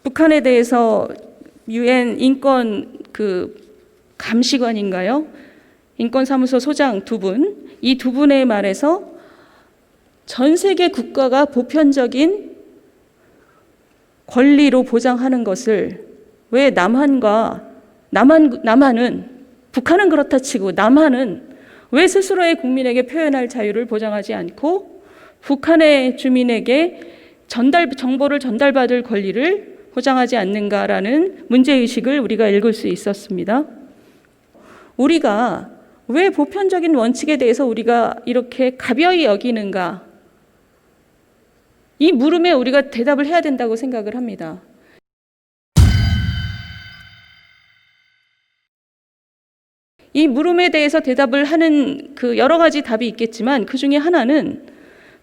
북한에 대해서 UN 인권 감시관인가요? 인권사무소 소장 두 분, 이 두 분의 말에서 전 세계 국가가 보편적인 권리로 보장하는 것을 왜 남한은 북한은 그렇다 치고 남한은 왜 스스로의 국민에게 표현할 자유를 보장하지 않고 북한의 주민에게 정보를 전달받을 권리를 보장하지 않는가라는 문제의식을 우리가 읽을 수 있었습니다. 우리가 왜 보편적인 원칙에 대해서 우리가 이렇게 가벼이 여기는가? 이 물음에 우리가 대답을 해야 된다고 생각을 합니다. 이 물음에 대해서 대답을 하는 여러 가지 답이 있겠지만 그 중에 하나는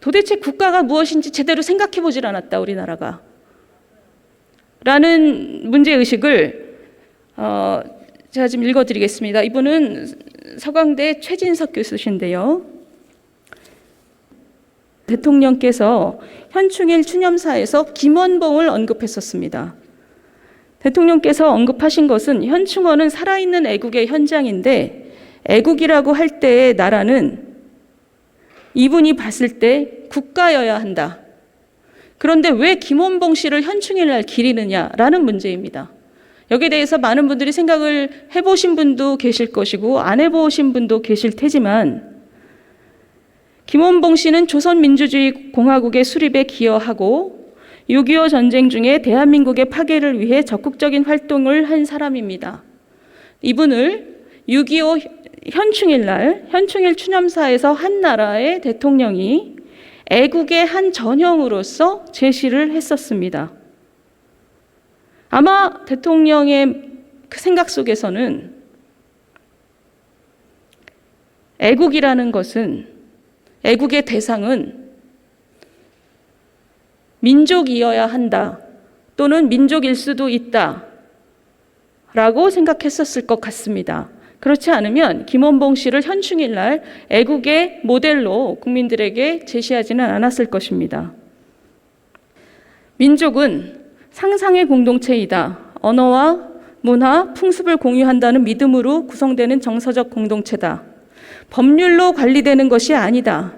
도대체 국가가 무엇인지 제대로 생각해 보질 않았다, 우리나라가. 라는 문제의식을 제가 지금 읽어드리겠습니다. 이분은 서강대 최진석 교수신데요. 대통령께서 현충일 추념사에서 김원봉을 언급했었습니다. 대통령께서 언급하신 것은 현충원은 살아있는 애국의 현장인데 애국이라고 할 때의 나라는 이분이 봤을 때 국가여야 한다. 그런데 왜 김원봉 씨를 현충일 날 기리느냐라는 문제입니다. 여기에 대해서 많은 분들이 생각을 해보신 분도 계실 것이고 안 해보신 분도 계실 테지만 김원봉 씨는 조선민주주의 공화국의 수립에 기여하고 6.25 전쟁 중에 대한민국의 파괴를 위해 적극적인 활동을 한 사람입니다. 이분을 6.25 현충일 추념사에서 한 나라의 대통령이 애국의 한 전형으로서 제시를 했었습니다. 아마 대통령의 그 생각 속에서는 애국이라는 것은, 애국의 대상은 민족이어야 한다, 또는 민족일 수도 있다 라고 생각했었을 것 같습니다. 그렇지 않으면 김원봉 씨를 현충일 날 애국의 모델로 국민들에게 제시하지는 않았을 것입니다. 민족은 상상의 공동체이다. 언어와 문화, 풍습을 공유한다는 믿음으로 구성되는 정서적 공동체다. 법률로 관리되는 것이 아니다.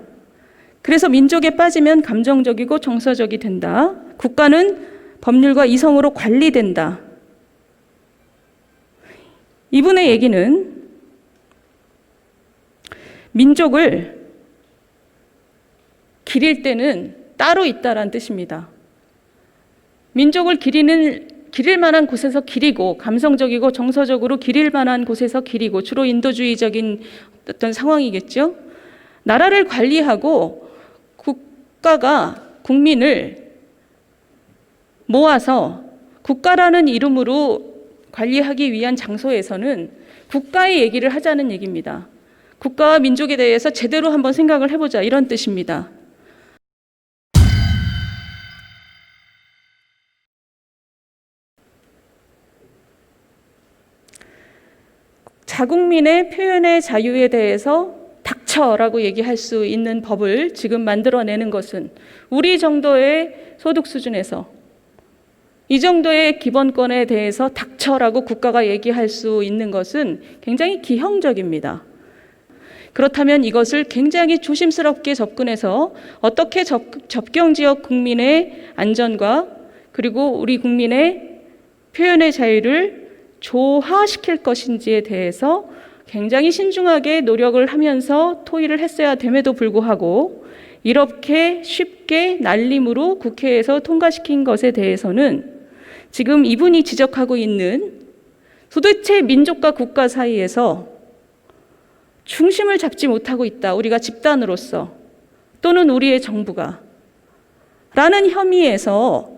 그래서 민족에 빠지면 감정적이고 정서적이 된다. 국가는 법률과 이성으로 관리된다. 이분의 얘기는 민족을 기릴 때는 따로 있다라는 뜻입니다. 민족을 기릴 만한 곳에서 기리고, 감성적이고 정서적으로 기릴 만한 곳에서 기리고, 주로 인도주의적인 어떤 상황이겠죠. 나라를 관리하고 국가가 국민을 모아서 국가라는 이름으로 관리하기 위한 장소에서는 국가의 얘기를 하자는 얘기입니다. 국가와 민족에 대해서 제대로 한번 생각을 해보자, 이런 뜻입니다. 자국민의 표현의 자유에 대해서 닥쳐라고 얘기할 수 있는 법을 지금 만들어내는 것은 우리 정도의 소득 수준에서 이 정도의 기본권에 대해서 닥쳐라고 국가가 얘기할 수 있는 것은 굉장히 기형적입니다. 그렇다면 이것을 굉장히 조심스럽게 접근해서 어떻게 접경지역 국민의 안전과 그리고 우리 국민의 표현의 자유를 조화시킬 것인지에 대해서 굉장히 신중하게 노력을 하면서 토의를 했어야 됨에도 불구하고 이렇게 쉽게 날림으로 국회에서 통과시킨 것에 대해서는 지금 이분이 지적하고 있는 도대체 민족과 국가 사이에서 중심을 잡지 못하고 있다, 우리가 집단으로서 또는 우리의 정부가 라는 혐의에서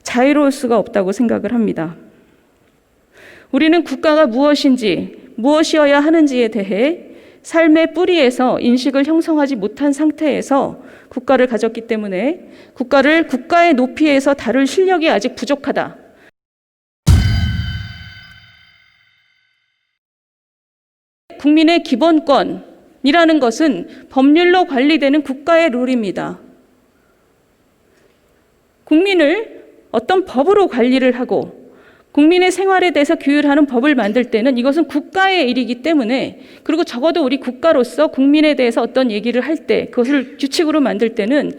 자유로울 수가 없다고 생각을 합니다. 우리는 국가가 무엇인지, 무엇이어야 하는지에 대해 삶의 뿌리에서 인식을 형성하지 못한 상태에서 국가를 가졌기 때문에 국가를 국가의 높이에서 다룰 실력이 아직 부족하다. 국민의 기본권이라는 것은 법률로 관리되는 국가의 룰입니다. 국민을 어떤 법으로 관리를 하고 국민의 생활에 대해서 규율하는 법을 만들 때는 이것은 국가의 일이기 때문에, 그리고 적어도 우리 국가로서 국민에 대해서 어떤 얘기를 할 때 그것을 규칙으로 만들 때는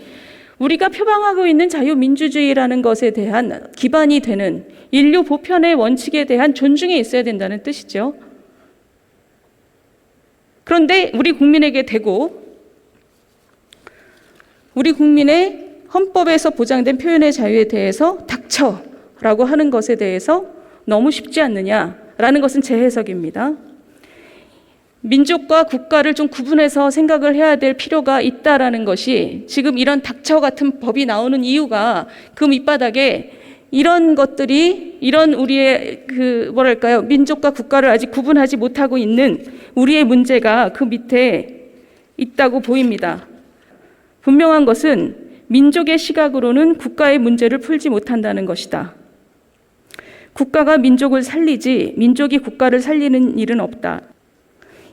우리가 표방하고 있는 자유민주주의라는 것에 대한 기반이 되는 인류 보편의 원칙에 대한 존중이 있어야 된다는 뜻이죠. 그런데 우리 국민에게 대고 우리 국민의 헌법에서 보장된 표현의 자유에 대해서 닥쳐라고 하는 것에 대해서 너무 쉽지 않느냐라는 것은 제 해석입니다. 민족과 국가를 좀 구분해서 생각을 해야 될 필요가 있다라는 것이, 지금 이런 닥쳐 같은 법이 나오는 이유가 그 밑바닥에 이런 것들이, 이런 우리의 민족과 국가를 아직 구분하지 못하고 있는 우리의 문제가 그 밑에 있다고 보입니다. 분명한 것은 민족의 시각으로는 국가의 문제를 풀지 못한다는 것이다. 국가가 민족을 살리지 민족이 국가를 살리는 일은 없다.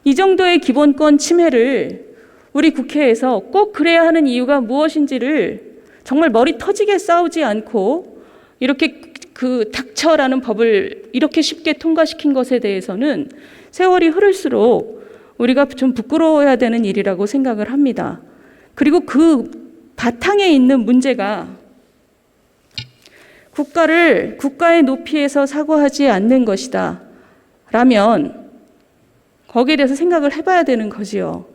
이 정도의 기본권 침해를 우리 국회에서 꼭 그래야 하는 이유가 무엇인지를 정말 머리 터지게 싸우지 않고 이렇게 그 닥쳐라는 법을 이렇게 쉽게 통과시킨 것에 대해서는 세월이 흐를수록 우리가 좀 부끄러워야 되는 일이라고 생각을 합니다. 그리고 그 바탕에 있는 문제가 국가를 국가의 높이에서 사고하지 않는 것이다 라면 거기에 대해서 생각을 해봐야 되는 거지요.